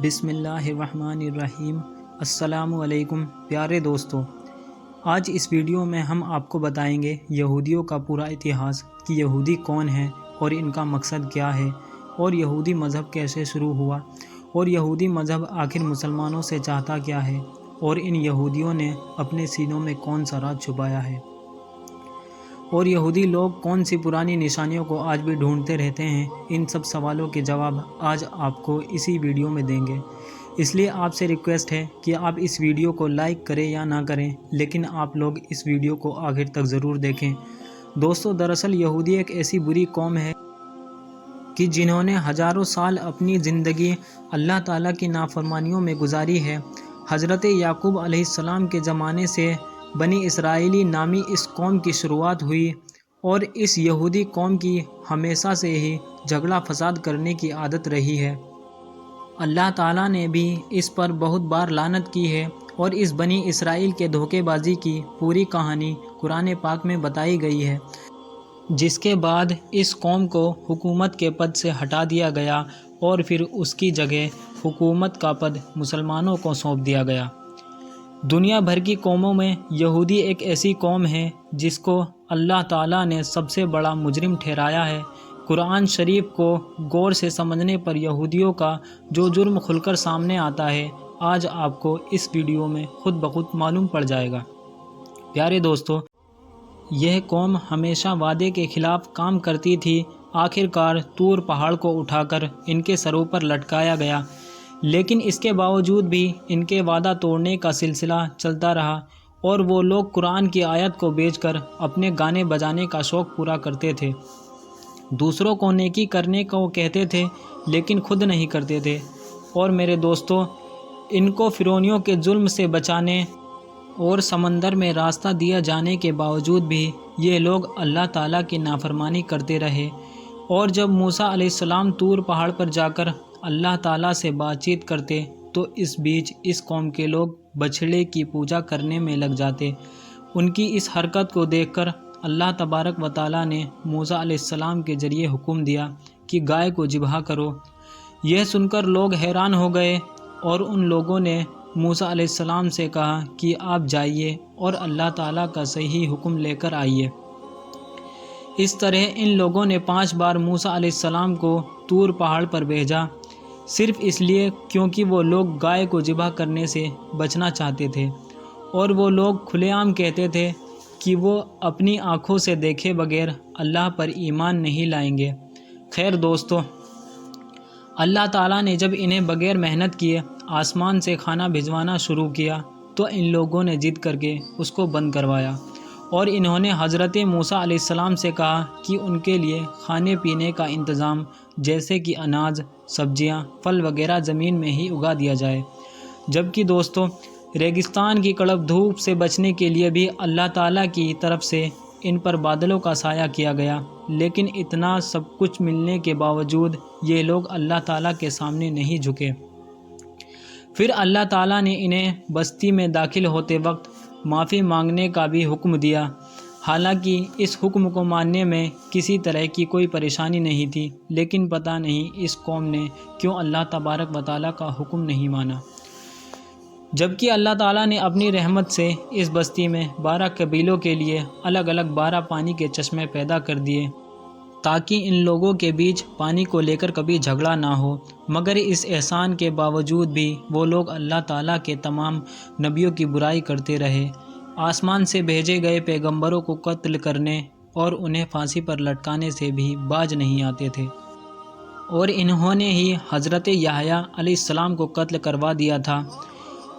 بسم اللہ الرحمن الرحیم۔ السلام علیکم پیارے دوستو، آج اس ویڈیو میں ہم آپ کو بتائیں گے یہودیوں کا پورا اتہاس کہ یہودی کون ہیں اور ان کا مقصد کیا ہے، اور یہودی مذہب کیسے شروع ہوا، اور یہودی مذہب آخر مسلمانوں سے چاہتا کیا ہے، اور ان یہودیوں نے اپنے سینوں میں کون سا راز چھپایا ہے، اور یہودی لوگ کون سی پرانی نشانیوں کو آج بھی ڈھونڈتے رہتے ہیں۔ ان سب سوالوں کے جواب آج آپ کو اسی ویڈیو میں دیں گے، اس لیے آپ سے ریکویسٹ ہے کہ آپ اس ویڈیو کو لائک کریں یا نہ کریں، لیکن آپ لوگ اس ویڈیو کو آخر تک ضرور دیکھیں۔ دوستو، دراصل یہودی ایک ایسی بری قوم ہے کہ جنہوں نے ہزاروں سال اپنی زندگی اللہ تعالیٰ کی نافرمانیوں میں گزاری ہے۔ حضرت یعقوب علیہ السلام کے زمانے سے بنی اسرائیلی نامی اس قوم کی شروعات ہوئی، اور اس یہودی قوم کی ہمیشہ سے ہی جھگڑا فساد کرنے کی عادت رہی ہے۔ اللہ تعالیٰ نے بھی اس پر بہت بار لعنت کی ہے، اور اس بنی اسرائیل کے دھوکے بازی کی پوری کہانی قرآن پاک میں بتائی گئی ہے، جس کے بعد اس قوم کو حکومت کے پد سے ہٹا دیا گیا اور پھر اس کی جگہ حکومت کا پد مسلمانوں کو سونپ دیا گیا۔ دنیا بھر کی قوموں میں یہودی ایک ایسی قوم ہے جس کو اللہ تعالیٰ نے سب سے بڑا مجرم ٹھہرایا ہے۔ قرآن شریف کو غور سے سمجھنے پر یہودیوں کا جو جرم کھل کر سامنے آتا ہے، آج آپ کو اس ویڈیو میں خود بخود معلوم پڑ جائے گا۔ پیارے دوستو، یہ قوم ہمیشہ وعدے کے خلاف کام کرتی تھی۔ آخرکار طور پہاڑ کو اٹھا کر ان کے سروں پر لٹکایا گیا، لیکن اس کے باوجود بھی ان کے وعدہ توڑنے کا سلسلہ چلتا رہا، اور وہ لوگ قرآن کی آیت کو بیچ کر اپنے گانے بجانے کا شوق پورا کرتے تھے۔ دوسروں کو نیکی کرنے کو کہتے تھے لیکن خود نہیں کرتے تھے۔ اور میرے دوستو، ان کو فرعونیوں کے ظلم سے بچانے اور سمندر میں راستہ دیا جانے کے باوجود بھی یہ لوگ اللہ تعالیٰ کی نافرمانی کرتے رہے، اور جب موسیٰ علیہ السلام طور پہاڑ پر جا کر اللہ تعالیٰ سے بات چیت کرتے تو اس بیچ اس قوم کے لوگ بچھڑے کی پوجا کرنے میں لگ جاتے۔ ان کی اس حرکت کو دیکھ کر اللہ تبارک و تعالیٰ نے موسیٰ علیہ السلام کے ذریعے حکم دیا کہ گائے کو ذبح کرو۔ یہ سن کر لوگ حیران ہو گئے، اور ان لوگوں نے موسیٰ علیہ السلام سے کہا کہ آپ جائیے اور اللہ تعالیٰ کا صحیح حکم لے کر آئیے۔ اس طرح ان لوگوں نے 5 بار موسیٰ علیہ السلام کو طور پہاڑ پر بھیجا، صرف اس لیے کیونکہ وہ لوگ گائے کو ذبح کرنے سے بچنا چاہتے تھے، اور وہ لوگ کھلے عام کہتے تھے کہ وہ اپنی آنکھوں سے دیکھے بغیر اللہ پر ایمان نہیں لائیں گے۔ خیر دوستو، اللہ تعالیٰ نے جب انہیں بغیر محنت کیے آسمان سے کھانا بھجوانا شروع کیا تو ان لوگوں نے ضد کر کے اس کو بند کروایا، اور انہوں نے حضرت موسیٰ علیہ السلام سے کہا کہ ان کے لیے کھانے پینے کا انتظام جیسے کہ اناج، سبزیاں، پھل وغیرہ زمین میں ہی اگا دیا جائے۔ جبکہ دوستو، ریگستان کی کڑک دھوپ سے بچنے کے لیے بھی اللہ تعالیٰ کی طرف سے ان پر بادلوں کا سایہ کیا گیا، لیکن اتنا سب کچھ ملنے کے باوجود یہ لوگ اللہ تعالیٰ کے سامنے نہیں جھکے۔ پھر اللہ تعالیٰ نے انہیں بستی میں داخل ہوتے وقت معافی مانگنے کا بھی حکم دیا، حالانکہ اس حکم کو ماننے میں کسی طرح کی کوئی پریشانی نہیں تھی، لیکن پتہ نہیں اس قوم نے کیوں اللہ تبارک و تعالیٰ کا حکم نہیں مانا۔ جبکہ اللہ تعالیٰ نے اپنی رحمت سے اس بستی میں 12 قبیلوں کے لیے الگ الگ 12 پانی کے چشمے پیدا کر دیے تاکہ ان لوگوں کے بیچ پانی کو لے کر کبھی جھگڑا نہ ہو، مگر اس احسان کے باوجود بھی وہ لوگ اللہ تعالیٰ کے تمام نبیوں کی برائی کرتے رہے، آسمان سے بھیجے گئے پیغمبروں کو قتل کرنے اور انہیں پھانسی پر لٹکانے سے بھی باز نہیں آتے تھے، اور انہوں نے ہی حضرت یحییٰ علیہ السلام کو قتل کروا دیا تھا،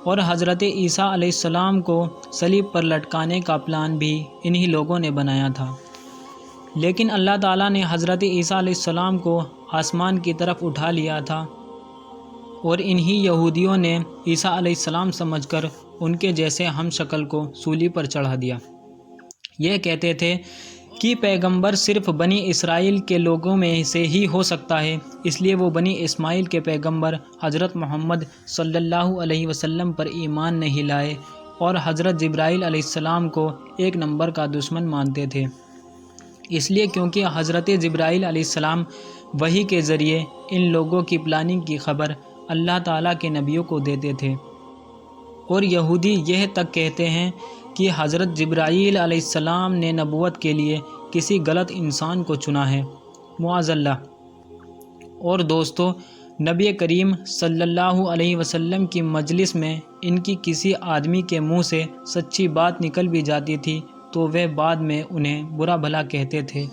اور حضرت عیسیٰ علیہ السلام کو صلیب پر لٹکانے کا پلان بھی انہی لوگوں نے بنایا تھا۔ لیکن اللہ تعالیٰ نے حضرت عیسیٰ علیہ السلام کو آسمان کی طرف اٹھا لیا تھا، اور انہی یہودیوں نے عیسیٰ علیہ السلام سمجھ کر ان کے جیسے ہم شکل کو سولی پر چڑھا دیا۔ یہ کہتے تھے کہ پیغمبر صرف بنی اسرائیل کے لوگوں میں سے ہی ہو سکتا ہے، اس لیے وہ بنی اسماعیل کے پیغمبر حضرت محمد صلی اللہ علیہ وسلم پر ایمان نہیں لائے، اور حضرت جبرائیل علیہ السلام کو 1 نمبر کا دشمن مانتے تھے، اس لیے کیونکہ حضرت جبرائیل علیہ السلام وحی کے ذریعے ان لوگوں کی پلاننگ کی خبر اللہ تعالیٰ کے نبیوں کو دیتے تھے، اور یہودی یہ تک کہتے ہیں کہ حضرت جبرائیل علیہ السلام نے نبوت کے لیے کسی غلط انسان کو چنا ہے، معاذ اللہ۔ اور دوستو، نبی کریم صلی اللہ علیہ وسلم کی مجلس میں ان کی کسی آدمی کے منہ سے سچی بات نکل بھی جاتی تھی تو وہ بعد میں انہیں برا بھلا کہتے تھے،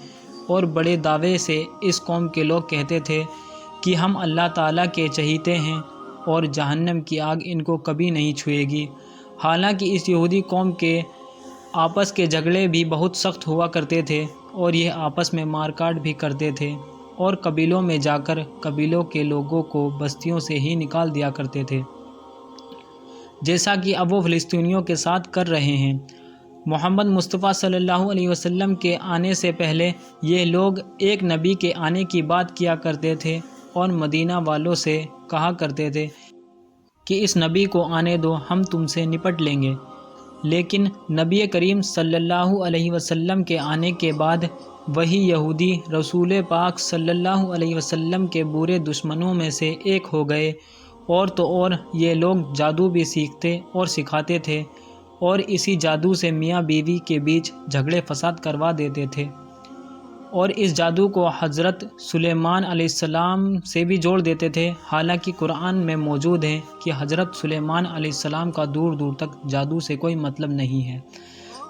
اور بڑے دعوے سے اس قوم کے لوگ کہتے تھے کہ ہم اللہ تعالیٰ کے چہیتے ہیں اور جہنم کی آگ ان کو کبھی نہیں چھوئے گی۔ حالانکہ اس یہودی قوم کے آپس کے جھگڑے بھی بہت سخت ہوا کرتے تھے، اور یہ آپس میں مار کاٹ بھی کرتے تھے، اور قبیلوں میں جا کر قبیلوں کے لوگوں کو بستیوں سے ہی نکال دیا کرتے تھے، جیسا کہ اب وہ فلسطینیوں کے ساتھ کر رہے ہیں۔ محمد مصطفیٰ صلی اللہ علیہ وسلم کے آنے سے پہلے یہ لوگ ایک نبی کے آنے کی بات کیا کرتے تھے، اور مدینہ والوں سے کہا کرتے تھے کہ اس نبی کو آنے دو، ہم تم سے نپٹ لیں گے۔ لیکن نبی کریم صلی اللہ علیہ وسلم کے آنے کے بعد وہی یہودی رسول پاک صلی اللہ علیہ وسلم کے برے دشمنوں میں سے ایک ہو گئے، اور تو اور یہ لوگ جادو بھی سیکھتے اور سکھاتے تھے، اور اسی جادو سے میاں بیوی کے بیچ جھگڑے فساد کروا دیتے تھے، اور اس جادو کو حضرت سلیمان علیہ السلام سے بھی جوڑ دیتے تھے۔ حالانکہ قرآن میں موجود ہے کہ حضرت سلیمان علیہ السلام کا دور دور تک جادو سے کوئی مطلب نہیں ہے،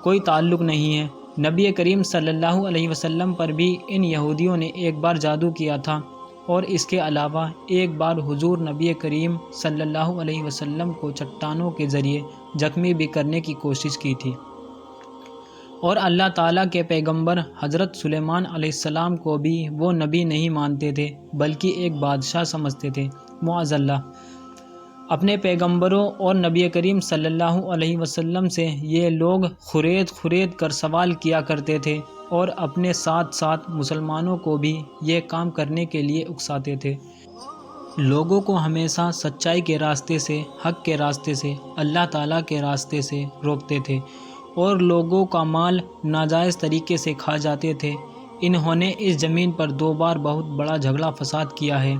کوئی تعلق نہیں ہے۔ نبی کریم صلی اللہ علیہ وسلم پر بھی ان یہودیوں نے ایک بار جادو کیا تھا، اور اس کے علاوہ ایک بار حضور نبی کریم صلی اللہ علیہ وسلم کو چٹانوں کے ذریعے زخمی بھی کرنے کی کوشش کی تھی، اور اللہ تعالیٰ کے پیغمبر حضرت سلیمان علیہ السلام کو بھی وہ نبی نہیں مانتے تھے بلکہ ایک بادشاہ سمجھتے تھے، معاذ اللہ۔ اپنے پیغمبروں اور نبی کریم صلی اللہ علیہ وسلم سے یہ لوگ خرید کر سوال کیا کرتے تھے، اور اپنے ساتھ ساتھ مسلمانوں کو بھی یہ کام کرنے کے لیے اکساتے تھے۔ لوگوں کو ہمیشہ سچائی کے راستے سے، حق کے راستے سے، اللہ تعالیٰ کے راستے سے روکتے تھے، اور لوگوں کا مال ناجائز طریقے سے کھا جاتے تھے۔ انہوں نے اس زمین پر 2 بار بہت بڑا جھگڑا فساد کیا ہے،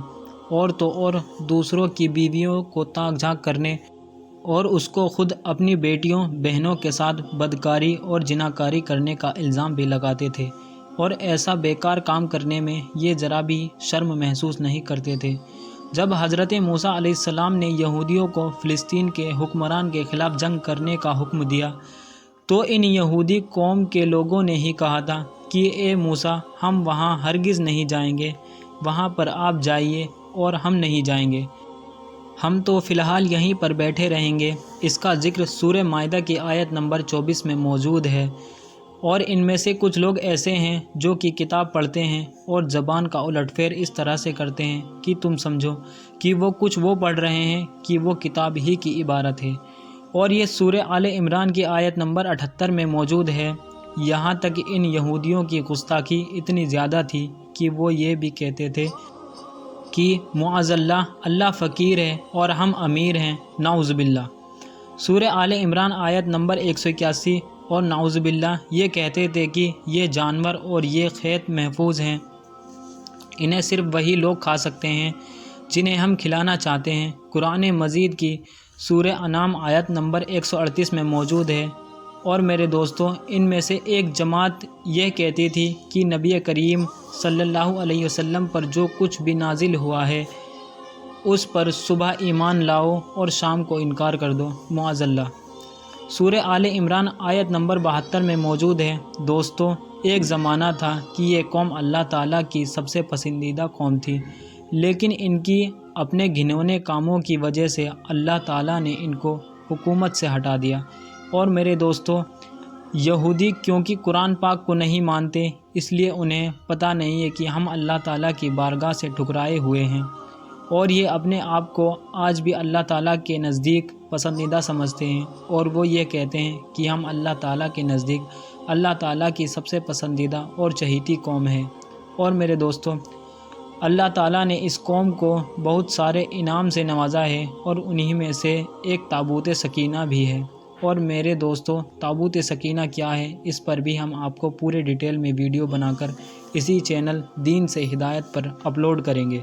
اور تو اور دوسروں کی بیویوں کو تاک جھانک کرنے، اور اس کو خود اپنی بیٹیوں بہنوں کے ساتھ بدکاری اور زناکاری کرنے کا الزام بھی لگاتے تھے، اور ایسا بیکار کام کرنے میں یہ ذرا بھی شرم محسوس نہیں کرتے تھے۔ جب حضرت موسیٰ علیہ السلام نے یہودیوں کو فلسطین کے حکمران کے خلاف جنگ کرنے کا حکم دیا تو ان یہودی قوم کے لوگوں نے ہی کہا تھا کہ اے موسیٰ، ہم وہاں ہرگز نہیں جائیں گے، وہاں پر آپ جائیے اور ہم نہیں جائیں گے، ہم تو فی الحال یہیں پر بیٹھے رہیں گے۔ اس کا ذکر سورہ مائدہ کی آیت نمبر 24 میں موجود ہے۔ اور ان میں سے کچھ لوگ ایسے ہیں جو کہ کتاب پڑھتے ہیں اور زبان کا الٹ پھیر اس طرح سے کرتے ہیں کہ تم سمجھو کہ وہ کچھ وہ پڑھ رہے ہیں کہ وہ کتاب ہی کی عبارت ہے۔ اور یہ سورہ آل عمران کی آیت نمبر 78 میں موجود ہے۔ یہاں تک ان یہودیوں کی گستاخی اتنی زیادہ تھی کہ وہ یہ بھی کہتے تھے کہ معاذ اللہ، اللہ فقیر ہے اور ہم امیر ہیں، نعوذ باللہ۔ سورہ آل عمران آیت نمبر 181 اور نعوذ باللہ یہ کہتے تھے کہ یہ جانور اور یہ کھیت محفوظ ہیں، انہیں صرف وہی لوگ کھا سکتے ہیں جنہیں ہم کھلانا چاہتے ہیں۔ قرآن مجید کی سورہ انعام آیت نمبر 138 میں موجود ہے۔ اور میرے دوستوں، ان میں سے ایک جماعت یہ کہتی تھی کہ نبی کریم صلی اللہ علیہ وسلم پر جو کچھ بھی نازل ہوا ہے اس پر صبح ایمان لاؤ اور شام کو انکار کر دو، معاذ اللہ۔ سورہ آل عمران آیت نمبر 72 میں موجود ہے۔ دوستو، ایک زمانہ تھا کہ یہ قوم اللہ تعالیٰ کی سب سے پسندیدہ قوم تھی، لیکن ان کی اپنے گھنونے کاموں کی وجہ سے اللہ تعالیٰ نے ان کو حکومت سے ہٹا دیا۔ اور میرے دوستو، یہودی کیونکہ قرآن پاک کو نہیں مانتے، اس لیے انہیں پتہ نہیں ہے کہ ہم اللہ تعالیٰ کی بارگاہ سے ٹھکرائے ہوئے ہیں، اور یہ اپنے آپ کو آج بھی اللہ تعالیٰ کے نزدیک پسندیدہ سمجھتے ہیں، اور وہ یہ کہتے ہیں کہ ہم اللہ تعالیٰ کے نزدیک اللہ تعالیٰ کی سب سے پسندیدہ اور چہیتی قوم ہے۔ اور میرے دوستو، اللہ تعالیٰ نے اس قوم کو بہت سارے انعام سے نوازا ہے، اور انہی میں سے ایک تابوت سکینہ بھی ہے۔ اور میرے دوستو، تابوت سکینہ کیا ہے، اس پر بھی ہم آپ کو پورے ڈیٹیل میں ویڈیو بنا کر اسی چینل دین سے ہدایت پر اپلوڈ کریں گے۔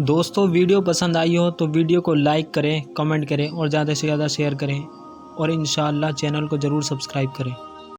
دوستو ویڈیو پسند آئی ہو تو ویڈیو کو لائک کریں، کمنٹ کریں اور زیادہ سے زیادہ شیئر کریں اور انشاءاللہ چینل کو ضرور سبسکرائب کریں۔